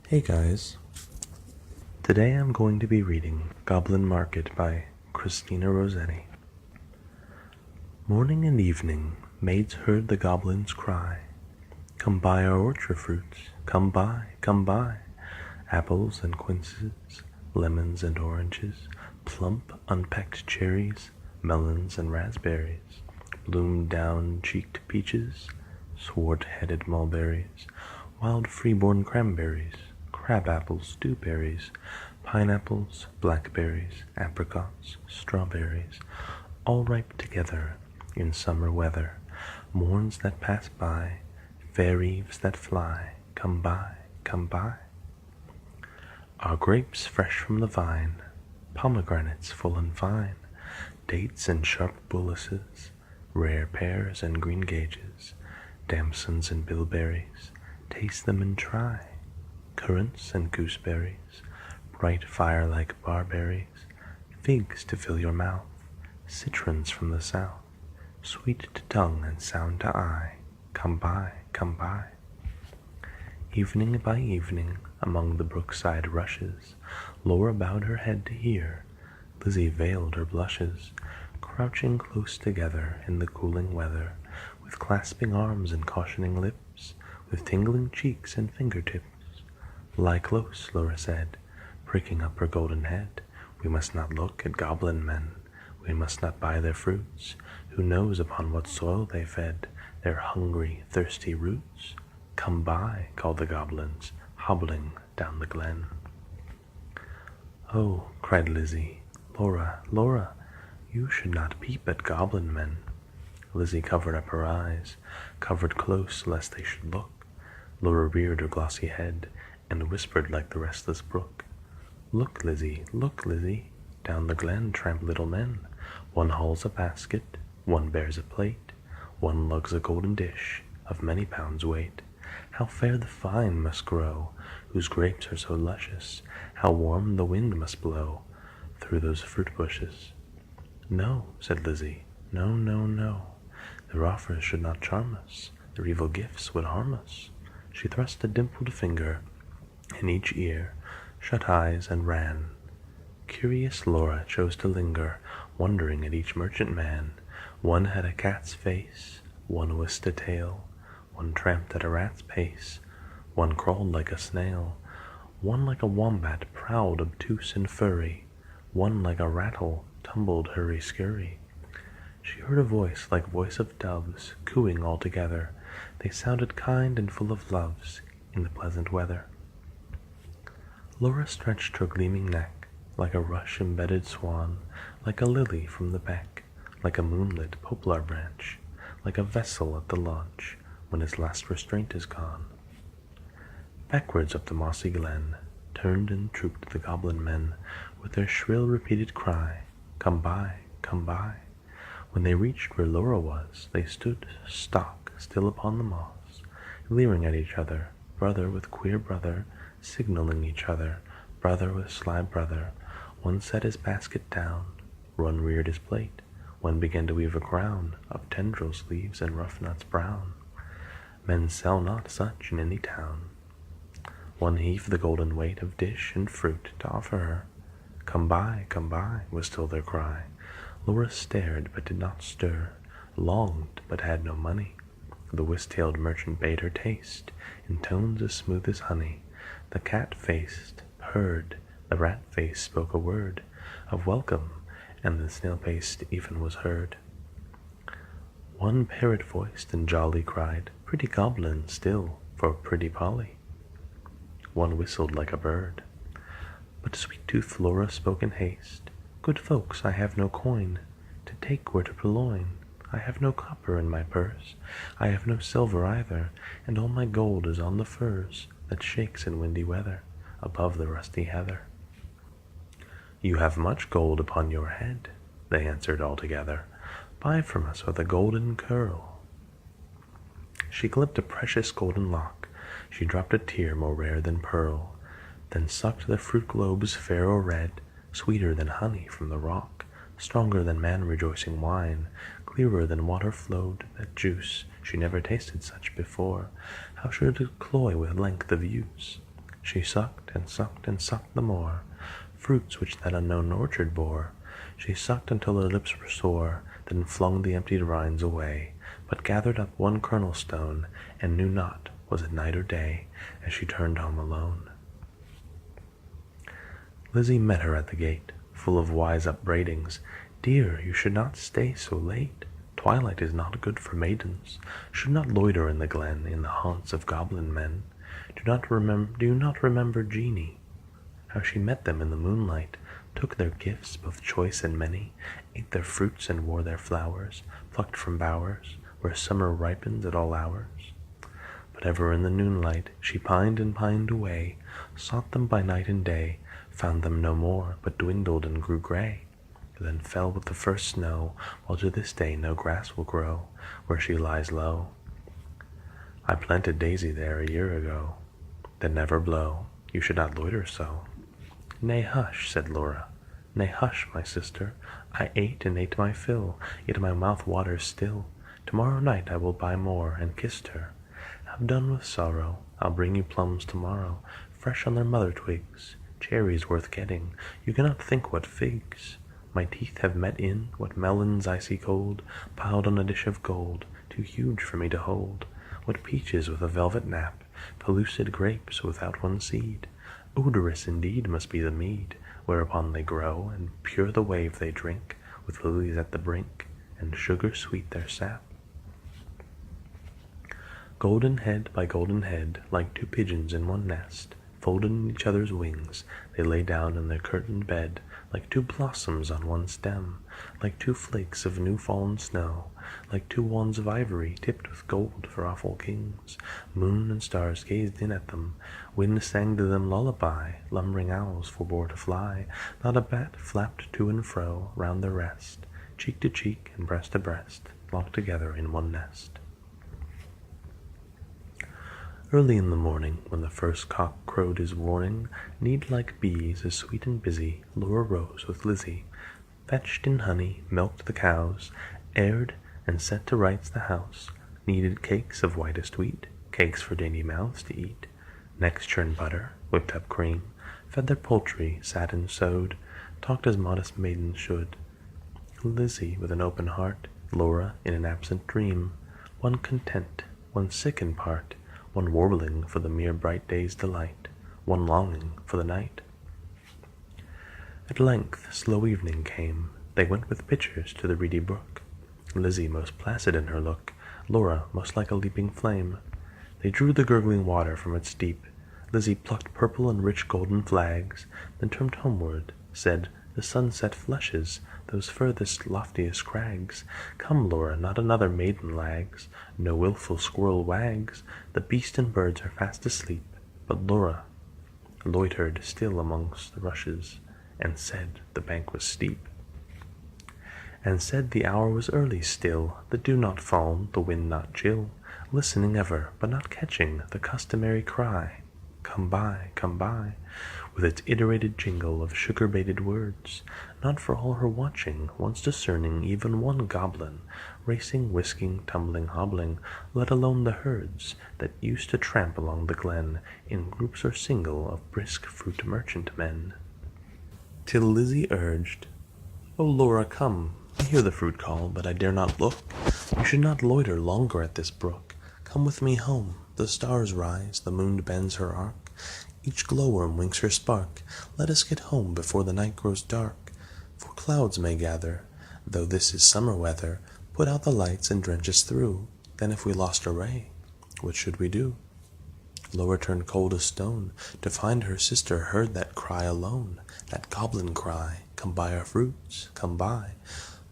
Hey guys, today I'm going to be reading Goblin Market by Christina Rossetti. Morning and evening, maids heard the goblins cry, "Come buy our orchard fruits, come buy, come buy, apples and quinces, lemons and oranges, plump unpecked cherries, melons and raspberries, bloom-down-cheeked peaches, swart-headed mulberries, wild freeborn cranberries, crab-apples, dewberries, pineapples, blackberries, apricots, strawberries, all ripe together in summer weather, morns that pass by, fair eves that fly, come buy, come buy. Our grapes fresh from the vine, pomegranates full and fine, dates and sharp bullaces, rare pears and green gages, damsons and bilberries, taste them and try, currants and gooseberries, bright fire-like barberries, figs to fill your mouth, citrons from the south, sweet to tongue and sound to eye, come buy, come buy. Evening by evening, among the brookside rushes, Laura bowed her head to hear, Lizzie veiled her blushes, crouching close together in the cooling weather, with clasping arms and cautioning lips, with tingling cheeks and fingertips. Lie close, Laura said, pricking up her golden head. We must not look at goblin men. We must not buy their fruits. Who knows upon what soil they fed their hungry, thirsty roots? Come buy, called the goblins, hobbling down the glen. Oh, cried Lizzie, Laura, Laura, you should not peep at goblin men. Lizzie covered up her eyes, covered close lest they should look. Laura reared her glossy head, and whispered like the restless brook, look, Lizzie, down the glen tramp little men. One hauls a basket, one bears a plate, one lugs a golden dish of many pounds weight. How fair the vine must grow, whose grapes are so luscious, how warm the wind must blow through those fruit bushes. No, said Lizzie, no, no, no, their offers should not charm us, their evil gifts would harm us. She thrust a dimpled finger in each ear, shut eyes, and ran. Curious Laura chose to linger, wondering at each merchant man. One had a cat's face, one whisked a tail, one tramped at a rat's pace, one crawled like a snail, one like a wombat prowled obtuse and furry, one like a rattle tumbled hurry-scurry. She heard a voice like voice of doves, cooing all together. They sounded kind and full of loves in the pleasant weather. Laura stretched her gleaming neck, like a rush-embedded swan, like a lily from the beck, like a moonlit poplar branch, like a vessel at the launch, when its last restraint is gone. Backwards up the mossy glen, turned and trooped the goblin men, with their shrill repeated cry, come buy, come buy. When they reached where Laura was, they stood stock still upon the moss, leering at each other, brother with queer brother, signaling each other, brother with sly brother. One set his basket down, one reared his plate, one began to weave a crown of tendrils, leaves, and rough nuts brown. Men sell not such in any town. One heaved the golden weight of dish and fruit to offer her. Come buy, was still their cry. Laura stared but did not stir, longed but had no money. The whisk-tailed merchant bade her taste, in tones as smooth as honey. The cat-faced purred, the rat-faced spoke a word of welcome, and the snail-paced even was heard. One parrot-voiced and jolly cried, pretty goblin still for pretty Polly. One whistled like a bird. But sweet-toothed Laura spoke in haste, good folks, I have no coin to take where to purloin. I have no copper in my purse, I have no silver either, and all my gold is on the furze that shakes in windy weather above the rusty heather. You have much gold upon your head, they answered all together. Buy from us with a golden curl. She clipped a precious golden lock, she dropped a tear more rare than pearl, then sucked the fruit globes fair or red, sweeter than honey from the rock, stronger than man-rejoicing wine, clearer than water flowed that juice. She never tasted such before. How should it cloy with length of use? She sucked and sucked and sucked the more, fruits which that unknown orchard bore. She sucked until her lips were sore, then flung the emptied rinds away, but gathered up one kernel stone, and knew not, was it night or day, as she turned home alone. Lizzie met her at the gate, full of wise upbraidings. "Dear, you should not stay so late. Twilight is not good for maidens. Should not loiter in the glen, in the haunts of goblin men. Do you not remember Jeanie? How she met them in the moonlight, took their gifts, both choice and many, ate their fruits and wore their flowers, plucked from bowers, where summer ripens at all hours. But ever in the noonlight she pined and pined away, sought them by night and day, found them no more, but dwindled and grew grey, then fell with the first snow, while to this day no grass will grow where she lies low. I planted daisy there a year ago, that never blow. You should not loiter so." "Nay, hush," said Laura. "Nay, hush, my sister. I ate and ate my fill, yet my mouth waters still. Tomorrow night I will buy more, and kissed her. Have done with sorrow. I'll bring you plums tomorrow, fresh on their mother twigs, cherries worth getting. You cannot think what figs. My teeth have met in, what melons icy cold, piled on a dish of gold, too huge for me to hold. What peaches with a velvet nap, pellucid grapes without one seed. Odorous indeed must be the mead, whereupon they grow, and pure the wave they drink, with lilies at the brink, and sugar sweet their sap. Golden head by golden head, like two pigeons in one nest, folded in each other's wings, they lay down in their curtained bed, like two blossoms on one stem, like two flakes of new-fallen snow, like two wands of ivory tipped with gold for awful kings. Moon and stars gazed in at them, wind sang to them lullaby, lumbering owls forbore to fly, not a bat flapped to and fro round their rest, cheek to cheek and breast to breast, locked together in one nest. Early in the morning, when the first cock crowed his warning, need-like bees, as sweet and busy, Laura rose with Lizzie, fetched in honey, milked the cows, aired and set to rights the house, kneaded cakes of whitest wheat, cakes for dainty mouths to eat, next churned butter, whipped up cream, fed their poultry, sat and sewed, talked as modest maidens should. Lizzie with an open heart, Laura in an absent dream, one content, one sick in part, one warbling for the mere bright day's delight, one longing for the night. At length slow evening came. They went with pitchers to the reedy brook, Lizzie most placid in her look, Laura most like a leaping flame. They drew the gurgling water from its deep. Lizzie plucked purple and rich golden flags, then turned homeward, said, "The sunset flushes those furthest loftiest crags. Come, Laura, not another maiden lags, no wilful squirrel wags, the beast and birds are fast asleep." But Laura loitered still amongst the rushes, and said the bank was steep, and said the hour was early still, the dew not fallen, the wind not chill, listening ever, but not catching the customary cry, "Come by," with its iterated jingle of sugar-baited words, not for all her watching, once discerning even one goblin, racing, whisking, tumbling, hobbling, let alone the herds that used to tramp along the glen, in groups or single of brisk fruit merchant men. Till Lizzie urged, "O Laura, come, I hear the fruit call, but I dare not look. You should not loiter longer at this brook. Come with me home. The stars rise, the moon bends her arc, each glowworm winks her spark. Let us get home before the night grows dark, for clouds may gather, though this is summer weather. Put out the lights and drench us through. Then if we lost a ray, what should we do?" Laura turned cold as stone, to find her sister heard that cry alone, that goblin cry, "Come buy our fruits, come buy."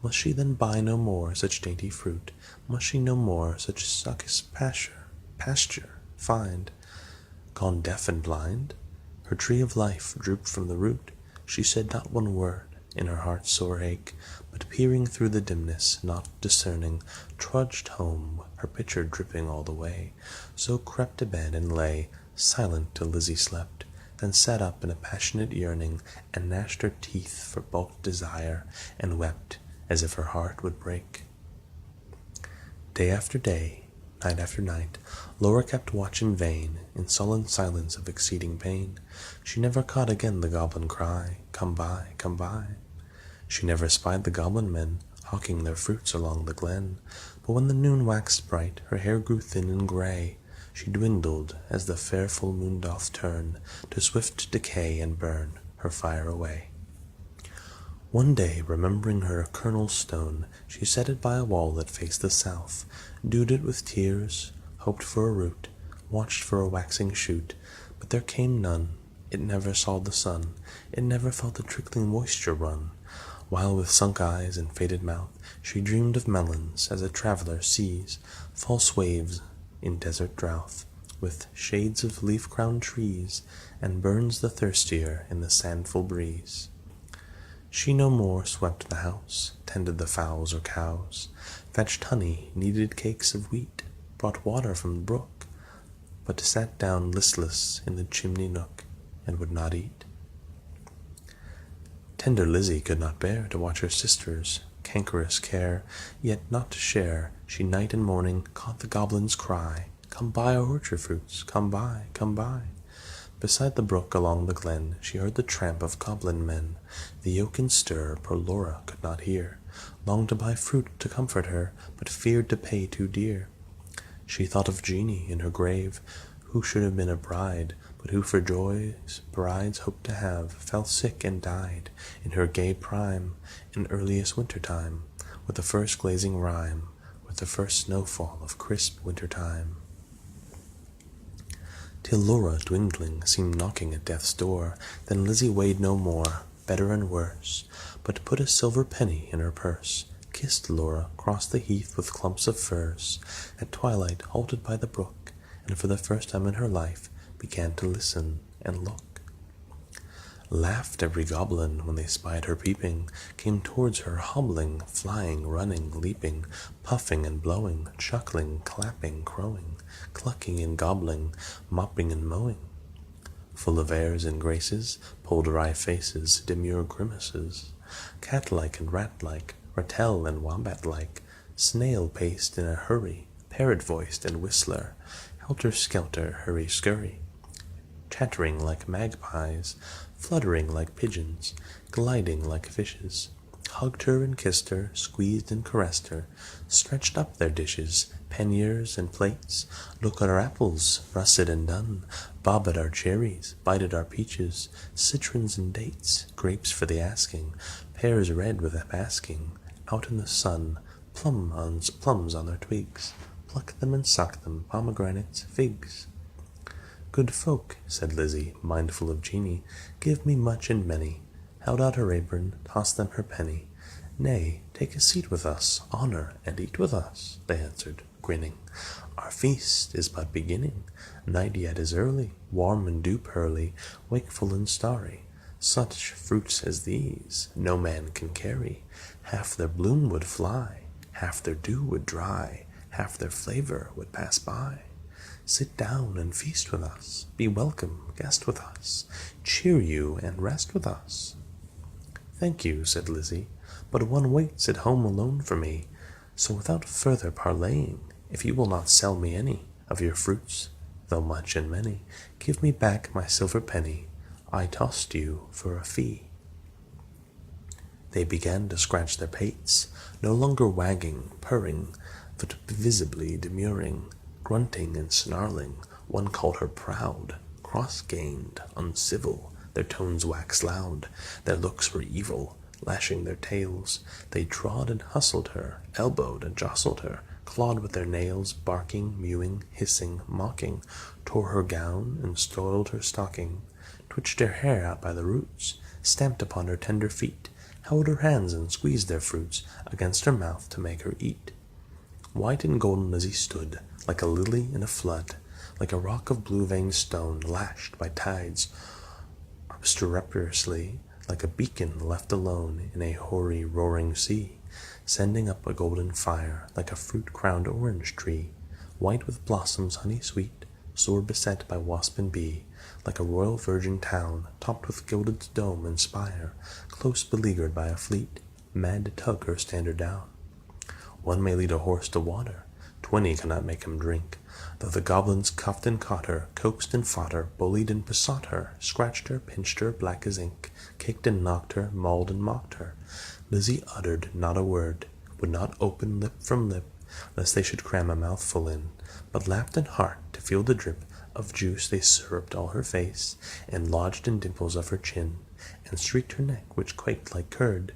Must she then buy no more such dainty fruit? Must she no more such succous pasture find? Gone deaf and blind? Her tree of life drooped from the root. She said not one word in her heart's sore ache, but peering through the dimness, not discerning, trudged home, her pitcher dripping all the way. So crept to bed and lay silent till Lizzie slept, then sat up in a passionate yearning, and gnashed her teeth for balked desire, and wept as if her heart would break. Day after day, Night after night, Laura kept watch in vain, in sullen silence of exceeding pain. She never caught again the goblin cry, "Come buy, come buy." She never spied the goblin men, hawking their fruits along the glen. But when the noon waxed bright, her hair grew thin and grey. She dwindled, as the fair full moon doth turn to swift decay and burn her fire away. One day, remembering her kernel stone, she set it by a wall that faced the south, dewed it with tears, hoped for a root, watched for a waxing shoot, but there came none. It never saw the sun, it never felt the trickling moisture run, while with sunk eyes and faded mouth she dreamed of melons, as a traveller sees false waves in desert drouth, with shades of leaf-crowned trees, and burns the thirstier in the sandful breeze. She no more swept the house, tended the fowls or cows, fetched honey, kneaded cakes of wheat, brought water from the brook, but sat down listless in the chimney nook, and would not eat. Tender Lizzie could not bear to watch her sister's cankerous care, yet not to share, she night and morning caught the goblin's cry, "Come buy our orchard fruits, come buy, come buy." Beside the brook along the glen she heard the tramp of goblin men. The yoke in stir poor Laura could not hear, longed to buy fruit to comfort her, but feared to pay too dear. She thought of Jeanie in her grave, who should have been a bride, but who for joys brides hoped to have, fell sick and died in her gay prime, in earliest winter time, with the first glazing rime, with the first snowfall of crisp winter time. Till Laura, dwindling, seemed knocking at death's door. Then Lizzie weighed no more, better and worse, but put a silver penny in her purse, kissed Laura, crossed the heath with clumps of furze, at twilight halted by the brook, and for the first time in her life began to listen and look. Laughed every goblin when they spied her peeping, came towards her hobbling, flying, running, leaping, puffing and blowing, chuckling, clapping, crowing, clucking and gobbling, mopping and mowing. Full of airs and graces, pulled wry faces, demure grimaces, cat-like and rat-like, rattle and wombat-like, snail-paced in a hurry, parrot-voiced and whistler, helter-skelter, hurry-scurry, chattering like magpies, fluttering like pigeons, gliding like fishes, hugged her and kissed her, squeezed and caressed her, stretched up their dishes, panniers and plates, look at our apples, russet and dun, bob at our cherries, bite at our peaches, citrons and dates, grapes for the asking, pears red with a basking, out in the sun, plums on their twigs, pluck them and suck them, pomegranates, figs. "Good folk," said Lizzie, mindful of Jeanie, "give me much and many," held out her apron, tossed them her penny. "Nay, take a seat with us, honour, and eat with us," they answered, grinning. "Our feast is but beginning, night yet is early, warm and dew-pearly, wakeful and starry. Such fruits as these no man can carry, half their bloom would fly, half their dew would dry, half their flavour would pass by. Sit down and feast with us, be welcome, guest with us, cheer you and rest with us." "Thank you," said Lizzie, "but one waits at home alone for me, so without further parleying, if you will not sell me any of your fruits, though much and many, give me back my silver penny, I tossed you for a fee." They began to scratch their pates, no longer wagging, purring, but visibly demurring, grunting and snarling. One called her proud, cross-gained, uncivil, their tones waxed loud, their looks were evil, lashing their tails. They trod and hustled her, elbowed and jostled her, clawed with their nails, barking, mewing, hissing, mocking, tore her gown and soiled her stocking, twitched her hair out by the roots, stamped upon her tender feet, held her hands and squeezed their fruits against her mouth to make her eat. White and golden Lizzie stood, like a lily in a flood, like a rock of blue-veined stone lashed by tides obstreperously, like a beacon left alone in a hoary, roaring sea, sending up a golden fire like a fruit-crowned orange tree, white with blossoms honey-sweet, sore beset by wasp and bee, like a royal virgin town, topped with gilded dome and spire, close beleaguered by a fleet, mad to tug her standard down. One may lead a horse to water, 20 could not make him drink, though the goblins cuffed and caught her, coaxed and fought her, bullied and besought her, scratched her, pinched her, black as ink, kicked and knocked her, mauled and mocked her. Lizzie uttered not a word, would not open lip from lip, lest they should cram a mouthful in, but laughed in heart to feel the drip of juice they syruped all her face, and lodged in dimples of her chin, and streaked her neck, which quaked like curd.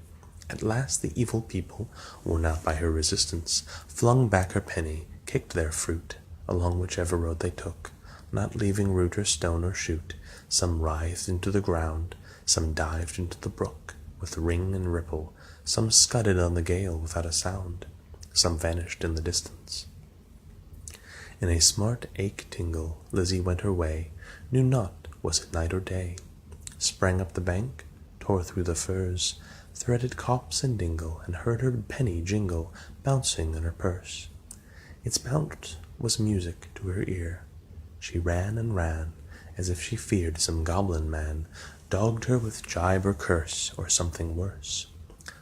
At last the evil people, worn out by her resistance, flung back her penny, kicked their fruit, along whichever road they took, not leaving root or stone or shoot. Some writhed into the ground, some dived into the brook, with ring and ripple, some scudded on the gale without a sound, some vanished in the distance. In a smart ache tingle, Lizzie went her way, knew not was it night or day, sprang up the bank, tore through the furze, threaded copse and dingle, and heard her penny jingle, bouncing in her purse. Its bounce was music to her ear. She ran and ran, as if she feared some goblin man dogged her with jibe or curse, or something worse.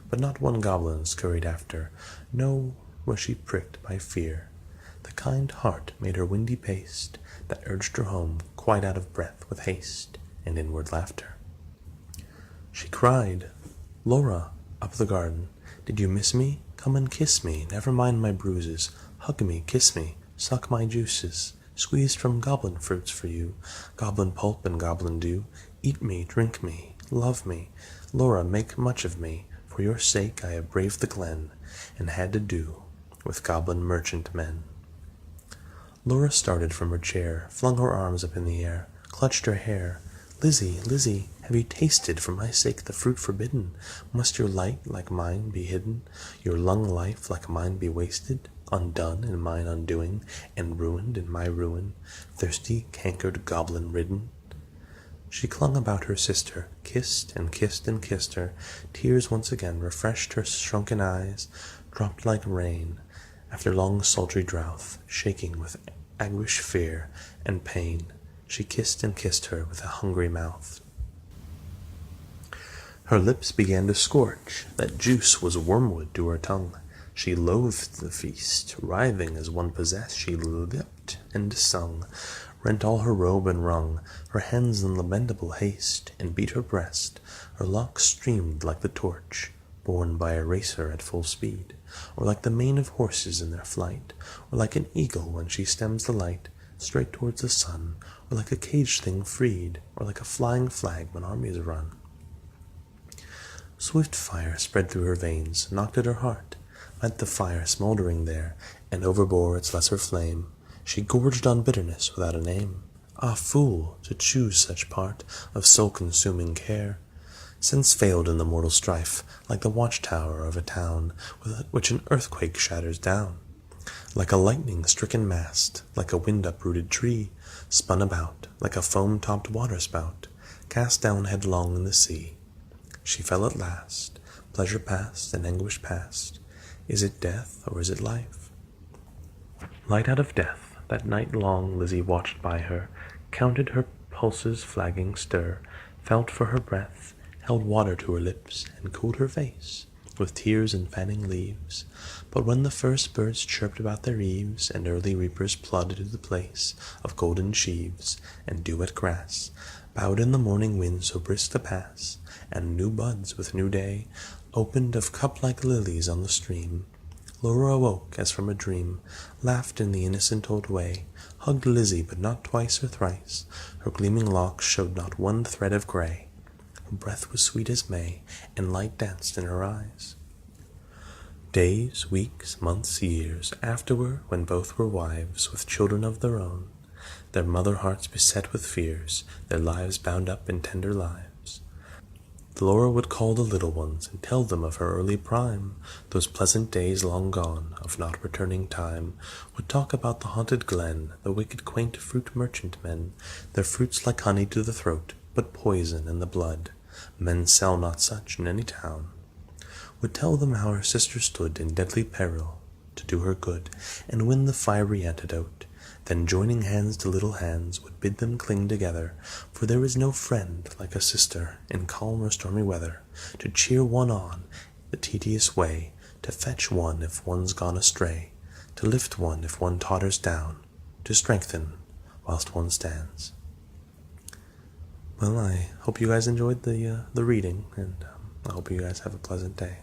But not one goblin scurried after, no was she pricked by fear. The kind heart made her windy pace, that urged her home, quite out of breath with haste and inward laughter. She cried, "Laura, up the garden, did you miss me? Come and kiss me, never mind my bruises. Hug me, kiss me, suck my juices, squeezed from goblin fruits for you, goblin pulp and goblin dew. Eat me, drink me, love me. Laura, make much of me. For your sake I have braved the glen, and had to do with goblin merchant men." Laura started from her chair, flung her arms up in the air, clutched her hair. "Lizzie, Lizzie, have you tasted for my sake the fruit forbidden? Must your light like mine be hidden, your lung life like mine be wasted, undone in mine undoing, and ruined in my ruin, thirsty, cankered, goblin ridden?" She clung about her sister, kissed and kissed and kissed her. Tears once again refreshed her shrunken eyes, dropped like rain after long sultry drouth, shaking with anguish, fear, and pain. She kissed and kissed her with a hungry mouth. Her lips began to scorch, that juice was wormwood to her tongue. She loathed the feast, writhing as one possessed. She lipped and sung, rent all her robe and wrung her hands in lamentable haste, and beat her breast. Her locks streamed like the torch borne by a racer at full speed, or like the mane of horses in their flight, or like an eagle when she stems the light straight towards the sun, or like a caged thing freed, or like a flying flag when armies run. Swift fire spread through her veins, knocked at her heart, met the fire smouldering there, and overbore its lesser flame. She gorged on bitterness without a name. Ah, fool, to choose such part of soul-consuming care! Sense failed in the mortal strife, like the watchtower of a town, which an earthquake shatters down. Like a lightning-stricken mast, like a wind-uprooted tree, spun about, like a foam-topped waterspout, cast down headlong in the sea. She fell at last, pleasure past and anguish past. Is it death, or is it life? Light out of death, that night long Lizzie watched by her, counted her pulses' flagging stir, felt for her breath, held water to her lips, and cooled her face with tears and fanning leaves. But when the first birds chirped about their eaves, and early reapers plodded to the place of golden sheaves and dew-wet grass, bowed in the morning wind so brisk to pass, and new buds with new day opened of cup-like lilies on the stream, Laura awoke as from a dream, laughed in the innocent old way, hugged Lizzie, but not twice or thrice. Her gleaming locks showed not one thread of gray. Her breath was sweet as May, and light danced in her eyes. Days, weeks, months, years afterward, when both were wives, with children of their own, their mother hearts beset with fears, their lives bound up in tender lives, Laura would call the little ones, and tell them of her early prime, those pleasant days long gone, of not returning time, would talk about the haunted glen, the wicked quaint fruit merchant men, their fruits like honey to the throat, but poison in the blood. Men sell not such in any town. Would tell them how her sister stood in deadly peril to do her good, and win the fiery antidote. Then joining hands to little hands, would bid them cling together, for there is no friend like a sister in calm or stormy weather, to cheer one on the tedious way, to fetch one if one's gone astray, to lift one if one totters down, to strengthen whilst one stands. Well, I hope you guys enjoyed the reading, and I hope you guys have a pleasant day.